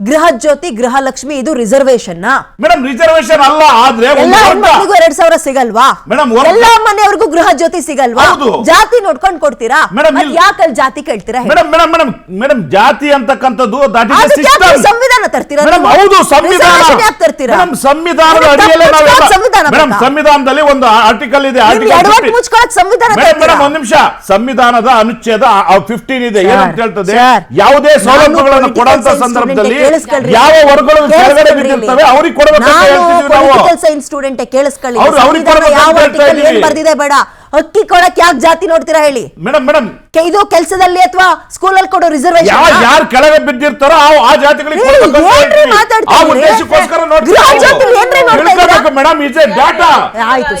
ಗೃಹ ಜ್ಯೋತಿ ಗೃಹಲಕ್ಷ್ಮಿ ಇದು reservation madam reservation ಅಲ್ಲ ಆದ್ರೆ ಎಲ್ಲ ಹೆಣ್ಮಕ್ಳಿಗೂ 2000 ಸಿಗಲ್ವಾ ಮೇಡಮ್ ಎಲ್ಲ ಮನೆಯವ್ರಿಗೂ ಗೃಹ ಜ್ಯೋತಿ ಸಿಗಲ್ವಾ ಜಾತಿ ನೋಡ್ಕೊಂಡು ಕೊಡ್ತೀರಾ ಯಾಕೆ ಜಾತಿ ಕೇಳ್ತೀರಾ ಮೇಡಮ್ ಜಾತಿ ಅಂತಕ್ಕಂಥದ್ದು ಸಂವಿಧಾನ ತರ್ತೀರಾ ಹೌದು ಸಂವಿಧಾನದ ಅಡಿಯಲ್ಲೇ ಮೇಡಮ್ ಸಂವಿಧಾನದಲ್ಲಿ ಒಂದು ಆರ್ಟಿಕಲ್ ಇದೆ ಮೇಡಮ್ ಒಂದ್ ನಿಮಿಷ ಸಂವಿಧಾನದ ಅನುಚ್ಛೇದ 15 ಇದೆ ಏನಂತ ಹೇಳ್ತದೆ ಯಾವುದೇ ಸೌಲಭ್ಯಗಳನ್ನು ಕೊಡುವಂತ ಸಂದರ್ಭದಲ್ಲಿ ಯಾವ ವರ್ಗಗಳು ಕೆಳಗಡೆ ಬಿದ್ದಿರ್ತವೆ ಅವ್ರಿಗೆ ಕೊಡಬೇಕು ಸೈನ್ಸ್ ಸ್ಟೂಡೆಂಟ್ ಕೇಳಿಸ್ಕೊಳ್ಳಿ ಯಾವ ಆರ್ಟಿಕಲ್ ಏನ್ ಬರ್ದಿದೆ ಬೇಡ ಅಕ್ಕಿ ಕೊಡಕ್ ಯಾಕೆ ಜಾತಿ ನೋಡ್ತೀರಾ ಹೇಳಿ ಮೇಡಮ್ ಇದು ಕೆಲಸದಲ್ಲಿ ಅಥವಾ ಸ್ಕೂಲ್ ಅಲ್ಲಿ ಕೊಡೋ ರಿಸರ್ವೇಶನ್ ಯಾರು ಕೆಳಗೆ ಬಿದ್ದಿರ್ತಾರೋ ಆ ಜಾತಿಗಳಿಗೆ ಮೇಡಮ್ ಇಸ್ ಎ ಡಾಟಾ ಆಯ್ತು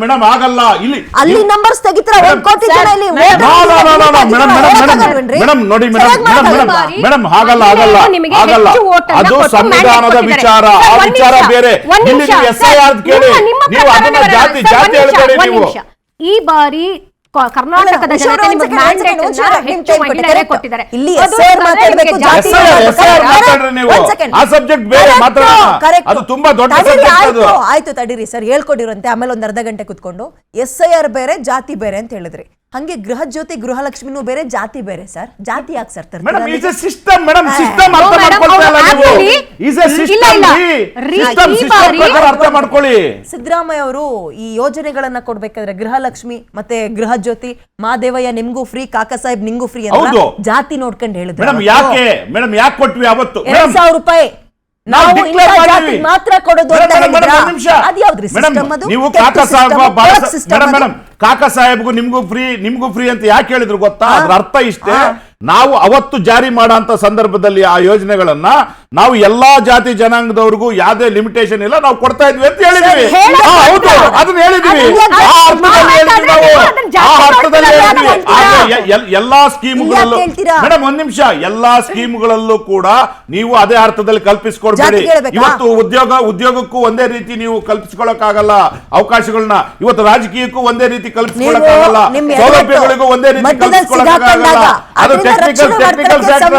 ಮೇಡಮ್ ಆಗಲ್ಲ ಇಲ್ಲಿ ಅಲ್ಲಿ ನಂಬರ್ಸ್ ತೆಗಿತೀರಾ 1 ಕೋಟಿ ಜನ ಇಲ್ಲಿ ಮೇಡಮ್ ನೋಡಿ ಮೇಡಮ್ ಆಗಲ್ಲ ಅದು ಸಂವಿಧಾನದ ವಿಚಾರ ಆ ವಿಚಾರ ಬೇರೆ ಇಲ್ಲಿ SIR ಕೇಳಿ ನೀವು ಅದನ್ನ ಜಾತಿ ಹೇಳ್ಬೇಡಿ ನೀವು ಈ ಬಾರಿ ಕರ್ನಾಟಕದ ಜನತೆ ನಿಮಗೆ ಮ್ಯಾಂಡೇಟ್ ಅನ್ನು ಹೆಚ್ಚು ಮಹಿಳೆಯರೇ ಕೊಟ್ಟಿದ್ದಾರೆ ಇಲ್ಲಿ SIR ಮಾತಾಡಬೇಕು ಜಾತಿ ಮಾತಾಡ್ರಿ ನೀವು ಆ ಸಬ್ಜೆಕ್ಟ್ ಬೇರೆ ಮಾತಾಡೋಣ ಅದು ತುಂಬಾ ದೊಡ್ಡ ಸಬ್ಜೆಕ್ಟ್ ಅದು ಆಯ್ತು ತಡೀರಿ ಸರ್ ಹೇಳ್ಕೊಡಿರಂತೆ ಆಮೇಲೆ ಒಂದು ಅರ್ಧ ಗಂಟೆ ಕುತ್ಕೊಂಡು SIR ಬೇರೆ ಜಾತಿ ಬೇರೆ ಅಂತ ಹೇಳಿದ್ರಿ ಹಂಗೆ ಗೃಹ ಜ್ಯೋತಿ ಗೃಹಲಕ್ಷ್ಮಿನೂ ಬೇರೆ ಜಾತಿ ಬೇರೆ ಸರ್ ಜಾತಿ ಯಾಕೆ sir madam is A system madam system ಅರ್ಥ ಮಾಡ್ಕೊಳ್ಳಿ ಅಲ್ಲ ನೀವು ಇಸ್ ಎ ಸಿಸ್ಟಮ್ ಅರ್ಥ ಮಾಡ್ಕೊಳ್ಳಿ ಸಿದ್ದರಾಮಯ್ಯ ಅವರು ಈ ಯೋಜನೆಗಳನ್ನ ಕೊಡ್ಬೇಕಾದ್ರೆ ಗೃಹಲಕ್ಷ್ಮಿ ಮತ್ತೆ ಗೃಹ ಜ್ಯೋತಿ ಮಾದೇವಯ್ಯ ನಿಮ್ಗೂ ಫ್ರೀ ಕಾಕಾ ಸಾಹೇಬ್ ನಿಮ್ಗೂ ಫ್ರೀ ಅಂತ ಜಾತಿ ನೋಡ್ಕೊಂಡು ಹೇಳಿದ್ರು ಮೇಡಮ್ ಯಾಕೆ ಕೊಟ್ವಿ ಅವತ್ತು 2000 ರೂಪಾಯಿ ನಾವು ಮಾತ್ರ ಕೊಡೋದು ನೀವು ಕಾಕಾ ಸಾಹೇಬ್ಗೂ ನಿಮ್ಗೂ ಫ್ರೀ ಅಂತ ಯಾಕೆ ಹೇಳಿದ್ರು ಗೊತ್ತಾ ಅದ್ರ ಅರ್ಥ ಇಷ್ಟೇ ನಾವು ಅವತ್ತು ಜಾರಿ ಮಾಡೋ ಸಂದರ್ಭದಲ್ಲಿ ಆ ಯೋಜನೆಗಳನ್ನ ನಾವು ಎಲ್ಲಾ ಜಾತಿ ಜನಾಂಗದವ್ರಿಗೂ ಯಾವುದೇ ಲಿಮಿಟೇಷನ್ ಇಲ್ಲ ನಾವು ಕೊಡ್ತಾ ಇದ್ವಿ ಅಂತ ಹೇಳಿದ್ವಿ ಹೌದು ಅದನ್ನ ಹೇಳಿದ್ವಿ ಆ ಅರ್ಥದಲ್ಲಿ ಎಲ್ಲಾ ಸ್ಕೀಮ್ಗಳಲ್ಲೂ ಮೇಡಮ್ ಒಂದ್ ನಿಮಿಷ ಎಲ್ಲಾ ಸ್ಕೀಮ್ಗಳಲ್ಲೂ ಕೂಡ ನೀವು ಅದೇ ಅರ್ಥದಲ್ಲಿ ಕಲ್ಪಿಸ್ಕೊಡ್ಬೇಡಿ ಇವತ್ತು ಉದ್ಯೋಗಕ್ಕೂ ಒಂದೇ ರೀತಿ ನೀವು ಕಲ್ಪಿಸ್ಕೊಳಕ್ಕಾಗಲ್ಲ ಅವಕಾಶಗಳನ್ನ ಇವತ್ತು ರಾಜಕೀಯಕ್ಕೂ ಒಂದೇ ರೀತಿ ಕಲ್ಪಿಸ್ಕೊಳಕ್ಕಾಗಲ್ಲ ಸೌಲಭ್ಯಗಳಿಗೂ ಒಂದೇ ರೀತಿ ಕಲ್ಪಿಸ್ಕೊಳಕ್ಕಾಗಲ್ಲ ಅದು ಟೆಕ್ನಿಕಲ್ ಫ್ಯಾಕ್ಟರ್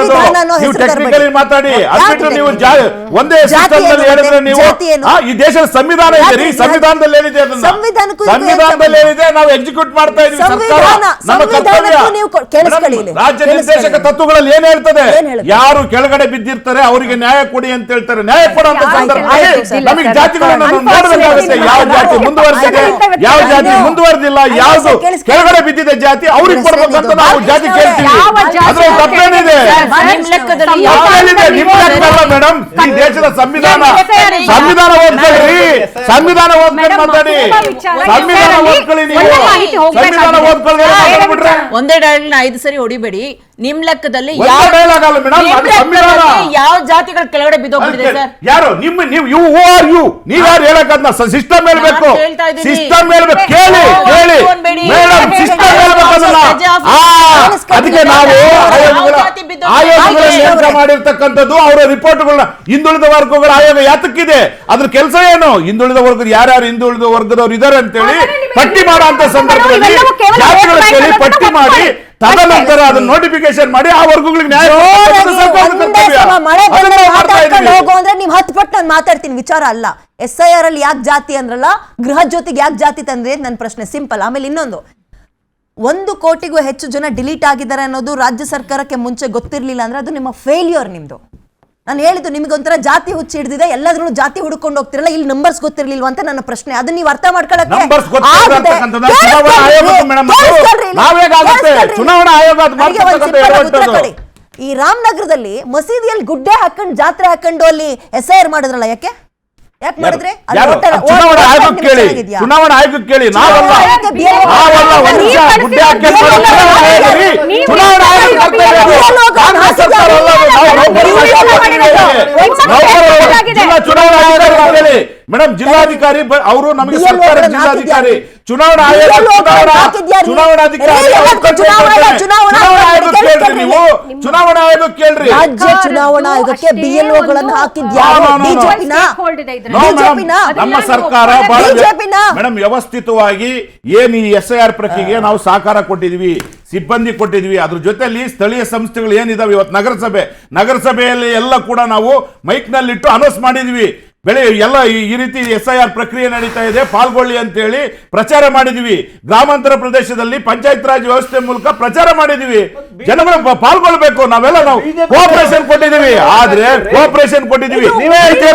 ನೀವು ಟೆಕ್ನಿಕಲಿ ಮಾತಾಡಿ ಅದ್ಬಿಟ್ಟು ನೀವು ಒಂದೇ ಸಿಸ್ಟಮ್ನಲ್ಲಿ ಹೇಳಿದ್ರೆ ನೀವು ಈ ದೇಶದ ಸಂವಿಧಾನ ಇದೆ ರೀ ಸಂವಿಧಾನದಲ್ಲಿ ಏನಿದೆ ಅದನ್ನ ಸಂವಿಧಾನದಲ್ಲಿ ಏನಿದೆ ನಾವು ಎಕ್ಸಿಕ್ಯೂಟ್ ಮಾಡ್ತಾ ಇದೀವಿ ಸರ್ಕಾರ ನಮ್ಮ ಕರ್ತವ್ಯ ರಾಜ್ಯ ನಿರ್ದೇಶಕ ತತ್ವಗಳಲ್ಲಿ ಏನ್ ಹೇಳ್ತದೆ ಯಾರು ಕೆಳಗಡೆ ಬಿದ್ದಿರ್ತಾರೆ ಅವರಿಗೆ ನ್ಯಾಯ ಕೊಡಿ ಅಂತ ಹೇಳ್ತಾರೆ ನ್ಯಾಯ ಕೊಡುವಂತ ಸಂದರ್ಭದಲ್ಲಿ ನಮಗೆ ಜಾತಿಗಳನ್ನು ನೋಡಬೇಕಾಗುತ್ತೆ ಯಾವ ಜಾತಿ ಮುಂದುವರೆದಿದೆ ಯಾವ ಜಾತಿ ಮುಂದುವರೆದಿಲ್ಲ ಯಾವ್ದು ಕೆಳಗಡೆ ಬಿದ್ದಿದೆ ಜಾತಿ ಅವ್ರಿಗೆ ಕೊಡ್ಬೇಕಂತ ನಾವು ಜಾತಿ ಕೇಳ್ತೀವಿ ಅದ್ರ ತಪ್ಪೇನಿದೆ ಮೇಡಮ್ ಈ ದೇಶದ ಸಂವಿಧಾನ ಓದ್ಕೊಳ್ಳಿ ಸಂವಿಧಾನ ಓದ್ಕೊಂಡು ಮಾತಾಡಿ ಸಂವಿಧಾನ ಓದ್ಕೊಳ್ಳಿ ನೀವು ಸಂವಿಧಾನ ಓದ್ಕೊಳ್ಳಿ ಒಂದೇ ಡೈಲಾಗ್ 5 ಸರಿ ಹೊಡಿಬೇಡಿ ನಿಮ್ ಲೆಕ್ಕದಲ್ಲಿ ಯಾವ ಜಾತಿಗಳ ಕೆಳಗಡೆ ಬಿದ್ದೋಗ್ಬಿಟ್ಟಿದೆ ಸರ್ ಯಾರು ನೀವ್ಯಾರು ಹೇಳಕ್ಕದ್ನ ಸಿಸ್ಟಮ್ ಹೇಳ್ಬೇಕು ಸಿಸ್ಟಮ್ ಹೇಳ್ಬೇಕು ಕೇಳಿ ಮೇಡಮ್ ಸಿಸ್ಟಮ್ ಹೇಳ್ಬೇಕಲ್ಲ ಅದಕ್ಕೆ ನಾವು ಆಯೋಗಗಳ ನೇಮಕ ಮಾಡಿರ್ತಕ್ಕಂಥದ್ದು ಅವರ ರಿಪೋರ್ಟ್ಗಳನ್ನ ಹಿಂದುಳಿದ ವರ್ಗಗಳ ಆಯೋಗ ಯಾತಕ್ಕಿದೆ ಅದ್ರ ಕೆಲಸ ಏನು ಹಿಂದುಳಿದ ವರ್ಗದ ಯಾರ್ಯಾರು ಹಿಂದುಳಿದ ವರ್ಗದವ್ರು ಇದಾರೆ ಅಂತೇಳಿ ಪಟ್ಟಿ ಮಾಡೋ ಅಂತ ಸಂದರ್ಭದಲ್ಲಿ ಜಾತಿಗಳ ಕೇಳಿ ಪಟ್ಟಿ ಮಾಡಿ ತದನಂತರ ಅದನ್ನ ನೋಟಿಫಿಕೇಶನ್ ಮಾಡಿ ಆ ವರ್ಗಗಳಿಗೆ ನ್ಯಾಯ ಹೋಗು ಅಂದ್ರೆ ನೀವು 10 ಪಟ್ಟು ನಾನು ಮಾತಾಡ್ತೀನಿ ವಿಚಾರ ಅಲ್ಲ SIR ಅಲ್ಲಿ ಯಾಕೆ ಜಾತಿ ಅಂದ್ರಲ್ಲ ಗೃಹ ಜ್ಯೋತಿಗೆ ಯಾಕೆ ಜಾತಿ ತಂದ್ರೆ ನನ್ನ ಪ್ರಶ್ನೆ ಸಿಂಪಲ್ ಆಮೇಲೆ ಇನ್ನೊಂದು 1 ಕೋಟಿಗೂ ಹೆಚ್ಚು ಜನ ಡಿಲೀಟ್ ಆಗಿದ್ದಾರೆ ಅನ್ನೋದು ರಾಜ್ಯ ಸರ್ಕಾರಕ್ಕೆ ಮುಂಚೆ ಗೊತ್ತಿರ್ಲಿಲ್ಲ ಅಂದ್ರೆ ಅದು ನಿಮ್ಮ ಫೇಲ್ಯೂರ್ ನಿಮ್ದು ನಾನು ಹೇಳಿದ್ದು ನಿಮ್ಗೆ ಒಂಥರ ಜಾತಿ ಹುಚ್ಚಿ ಹಿಡಿದಿದೆ ಎಲ್ಲಾದ್ರೂ ಜಾತಿ ಹುಡುಕೊಂಡು ಹೋಗ್ತಿರಲ್ಲ ಇಲ್ಲಿ ನಂಬರ್ಸ್ ಗೊತ್ತಿರ್ಲಿಲ್ವಾ ಅಂತ ನನ್ನ ಪ್ರಶ್ನೆ ಅದನ್ನ ನೀವು ಅರ್ಥ ಮಾಡ್ಕೊಳ್ಳಕ್ಕೆ ಈ ರಾಮನಗರದಲ್ಲಿ ಮಸೀದಿಯಲ್ಲಿ ಗುಡ್ಡೆ ಹಾಕೊಂಡು ಜಾತ್ರೆ ಹಾಕೊಂಡು ಅಲ್ಲಿ SIR ಮಾಡಿದ್ರಲ್ಲ ಯಾಕೆ ಮಾಡಿದ್ರೆ ಚುನಾವಣಾ ಆಯೋಗಕ್ಕೆ ಕೇಳಿ ನಾವಲ್ಲ ಚುನಾವಣಾ ಹೇಳಿ ಮೇಡಮ್, ಜಿಲ್ಲಾಧಿಕಾರಿ ಅವರು ನಮಗೆ BLO ಸರ್ಕಾರ ಗಳನ್ನ ಜಿಲ್ಲಾಧಿಕಾರಿ, ಹಾಕಿದ್ಯಾರು? ಚುನಾವಣಾ ಆಯೋಗ, BLO ಗಳನ್ನ ಹಾಕಿದ್ಯಾರು? ಚುನಾವಣಾಧಿಕಾರಿ ಚುನಾವಣಾ ಕೇಳ್ರಿ, ನೀವು ಚುನಾವಣಾ ಆಯೋಗ ಕೇಳ್ರಿ. ರಾಜ್ಯ ಚುನಾವಣಾ ಆಯೋಗಕ್ಕೆ BLO ಗಳನ್ನ ಹಾಕಿದ್ಯಾರು? ಬಿಜೆಪಿನ ನಮ್ಮ ಸರ್ಕಾರ ಬಹಳ ಬಿಜೆಪಿನ ಮೇಡಮ್ ವ್ಯವಸ್ಥಿತವಾಗಿ ಏನ್ ಈ SIR ಪ್ರಕ್ರಿಯೆಗೆ ನಾವು ಸಹಕಾರ ಕೊಟ್ಟಿದ್ವಿ, ಸಿಬ್ಬಂದಿ ಕೊಟ್ಟಿದ್ವಿ. ಅದ್ರ ಜೊತೆಲಿ ಸ್ಥಳೀಯ ಸಂಸ್ಥೆಗಳು ಏನಿದಾವೆ, ಇವತ್ತು ನಗರಸಭೆಯಲ್ಲಿ ಎಲ್ಲ ಕೂಡ ನಾವು ಮೈಕ್ ನಲ್ಲಿಟ್ಟು ಅನೌನ್ಸ್ ಮಾಡಿದ್ವಿ. ಎಲ್ಲ ಈ ರೀತಿ SIR ಪ್ರಕ್ರಿಯೆ ನಡೀತಾ ಇದೆ, ಪಾಲ್ಗೊಳ್ಳಿ ಅಂತ ಹೇಳಿ ಪ್ರಚಾರ ಮಾಡಿದ್ವಿ. ಗ್ರಾಮಾಂತರ ಪ್ರದೇಶದಲ್ಲಿ ಪಂಚಾಯತ್ ರಾಜ್ ವ್ಯವಸ್ಥೆ ಮೂಲಕ ಪ್ರಚಾರ ಮಾಡಿದ್ವಿ. ಜನಗಳು ಪಾಲ್ಗೊಳ್ಬೇಕು, ನಾವೆಲ್ಲ ನಾವು ಕೋಆಪರೇಷನ್ ಕೊಟ್ಟಿದ್ದೀವಿ. ಆದ್ರೆ ಕೋಆಪರೇಷನ್ ಕೊಟ್ಟಿದ್ವಿ, ಆಯ್ತು,